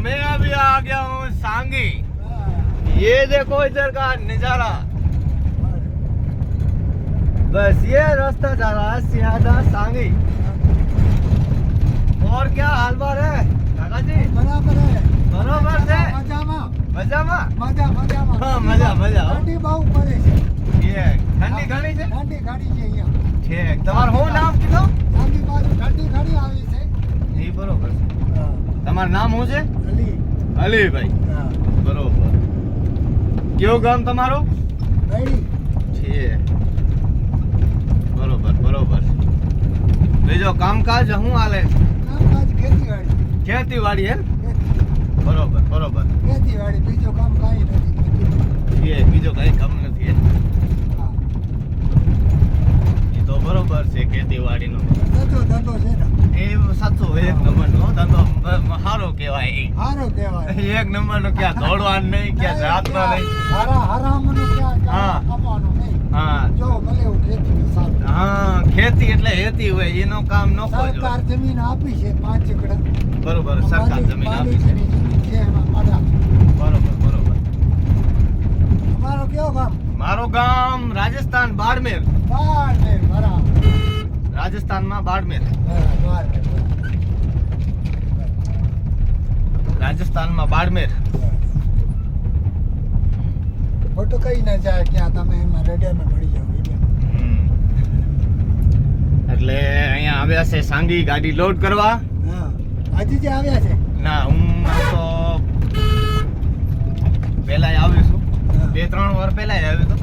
मैं अभी आ गया हूँ सांगी। ये देखो इधर का नजारा, बस ये रास्ता जा रहा है सीधा सांगी। और क्या हाल बार है काका जी? बराबर है, बराबर છે? મજામાં મજામાં? મજા મજામાં હા, મજા મજા હો. ઠંડી બહુ પડે છે, ये ठंडी घणी છે? ઠંડી ઘણી છે અહીંયા ઠીક. તમારું શું નામ કીધું? સાંગી બાજુ ઠંડી ઘણી આવી છે એ બરોબર છે. હા, તમારું નામ શું છે? અલી અલીભાઈ. હા, બરોબર. કયું ગામ તમારું? ગળી છે. બરોબર બરોબર. બીજો કામકાજ શું હાલે? કામકાજ ખેતીવાડી ખેતીવાડી હે? બરોબર બરોબર. ખેતીવાડી બીજો કામ કાંઈ નથી. છે બીજો કઈ કામ નથી હે? હા, એ તો બરોબર છે ખેતીવાડીનો. ધંધો છે ને, એ સાચો એક નંબરનો ધંધો સારો કહેવાય. સારો કહેવાય. એક નંબરનો ક્યાં દોડવાનું નહીં, ક્યાં જાતનો નહીં. હરામનું ક્યાં હા. કમાવાનું નહીં. હા જો ભલે એવું ખેતીનું સારું. હા, ખેતી એટલે હેતી હોય એનો કામ ન ખોજો. સરકાર જમીન આપી છે 5 એકડ. બરોબર, સરકાર જમીન આપી છે. બાલીસની જમીન છે એમાં આડા. બરોબર બરોબર. તમારો કયો ગામ? મારું ગામ રાજસ્થાન બાડમેર. બારમેર. બરાબર રાજસ્થાનમાં બાડમેર. બારમેર. રાજસ્થાનમાં બાડમેર. ખોટું કઈ ના જાય ક્યાં તમે એમાં રેડિયામાં પડી જાવ એટલે. એટલે અહીંયા આવ્યા છે સાંગી ગાડી લોડ કરવા. હા, આજે જે આવ્યા છે. ના, હું આમ તો પહેલા આવ્યો છું, હા. 2-3 વાર પહેલા આવ્યો હતો.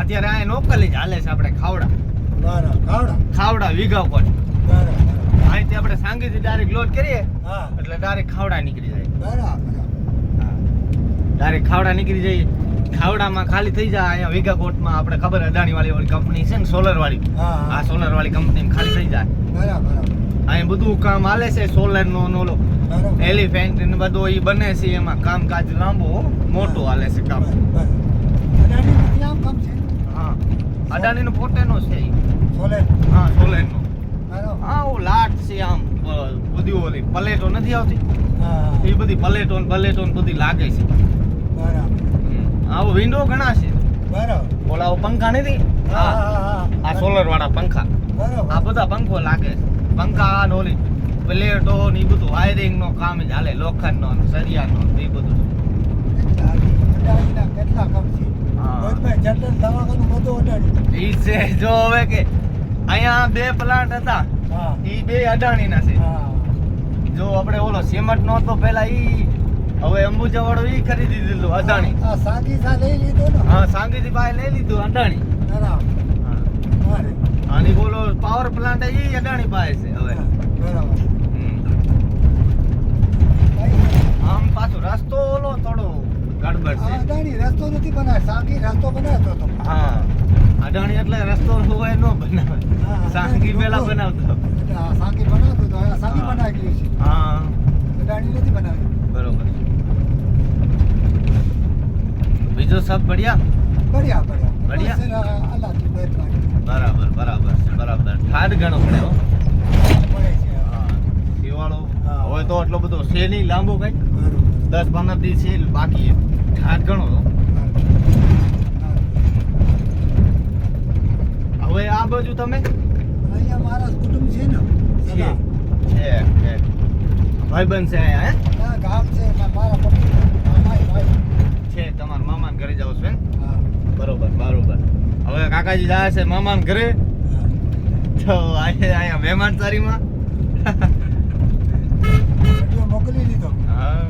અત્યારે આ લોકલી જ હાલે છે આપણે ખાવડા. બરાબર. ખાવડા. ખાવડા વિઘાકોટ. બરાબર. અહીંથી આપણે સાંગીથી ડાયરેક્ટ લોડ કરીએ હા, એટલે ડાયરેક્ટ ખાવડા નીકળી જાય. બરાબર. ડાયરેક્ટ ખાવડા નીકળી જાય. ખાવડામાં ખાલી થઈ જાય. અહીંયા વિઘાકોટમાં આપણે ખબર અદાણી વાળી કંપની છે ને, સોલર વાળી. હા, આ હા. સોલર વાળી કંપનીમાં ખાલી થઈ જાય. બરાબર. અહીં બધું કામ હાલે છે સોલર નો ઓલો બરાબર. એલિફેન્ટ ને બધું એ બને છે. એમાં કામકાજ લાંબો મોટું હાલે છે કામ. બરાબર. અદાણીનું ક્યાં કામ છે? હા, અદાણી નો પોતેનો છે ઈ. સોલેર. હા, સોલર નો. બરાબર. હા, ઓ લાટ છે આમ બધી ઓલી પ્લેટો નથી આવતી, હા, એ બધી પ્લેટો ને બધી લાગે છે. બરાબર. આવો વિન્ડો ઘણા છે. બરાબર. ઓલા પંખા નથી, હા, હા, હા, હા. આ સોલર વાળા પંખા. બરાબર. આ બધા પંખો લાગે છે. પંખા ને ઓલી પ્લેટો ને એ બધું વાયરિંગ નો કામ જ હાલે. લોખંડ નો સરિયા નો એ બધું. અદાણીના કેટલા કામ છે? હા. રોજભાઈ જનરલ દવાખાનું બધું અદાણી. ઈ છે જો હવે કે અહીંયા 2 પ્લાન્ટ હતા, હા, ઈ 2 અદાણીના છે. હા. જો આપણે ઓલો સિમેન્ટ નો હતો પેલા ઈ, હવે અંબુજા વાળો ઈ ખરીદી દીધું અદાણી. આ સાગી સા લઈ લીધો ને? હા, સાંગીથી ભાઈ લઈ લીધું અદાણી. બરાબર. હા. બરાબર. અને બોલો પાવર પ્લાન્ટ ઈ અદાણી પાસે છે હવે. બરાબર. હમ. આમ પાછો રસ્તો ઓલો થોડો ગડબડ આ છે. અદાણી રસ્તો નથી બનાવ્યો, સાગી રસ્તો બનાવતો હતો. હા, અદાણી એટલે રસ્તો હોય નો બનાવે. હા, સાંગી પેલા બનાવતો. એટલે આ સાગી બનાવતો હતો, આ સાગી હા. બનાવી ગયું છે. હા, અદાણી નથી બનાવ્યું. બરોબર. બીજો સબ બઢિયા? બઢિયા બઢિયા. બઢિયા? બસ એના અલ્લાહની મહેરબાની. બરાબર બરાબર છે, બરાબર. ઠાડ ઘણો પડે હો. પડે છે. હા, શિયાળો હા. હવે તો એટલો બધો છે નહીં લાંબો કઈ. બરોબર. 10-15 દી છે બાકી. ઠાડ ઘણો હો. હવે આ બાજુ તમે અહીંયા મારા કુટુંબ છે ને છે સગા. છે ભાઈબંધ છે અહીંયા હે? ના, ગામ છે મારા મામાય ભાઈ. છે તમારા મામાના ઘરે જાવ છો એમ? હા, બરોબર બરોબર. હવે કાકાજી જાય છે મામાના ઘરે, હા. તો અહીંયા મહેમાનચારીમાં. વિડીયો મોકલી દીધો. હા,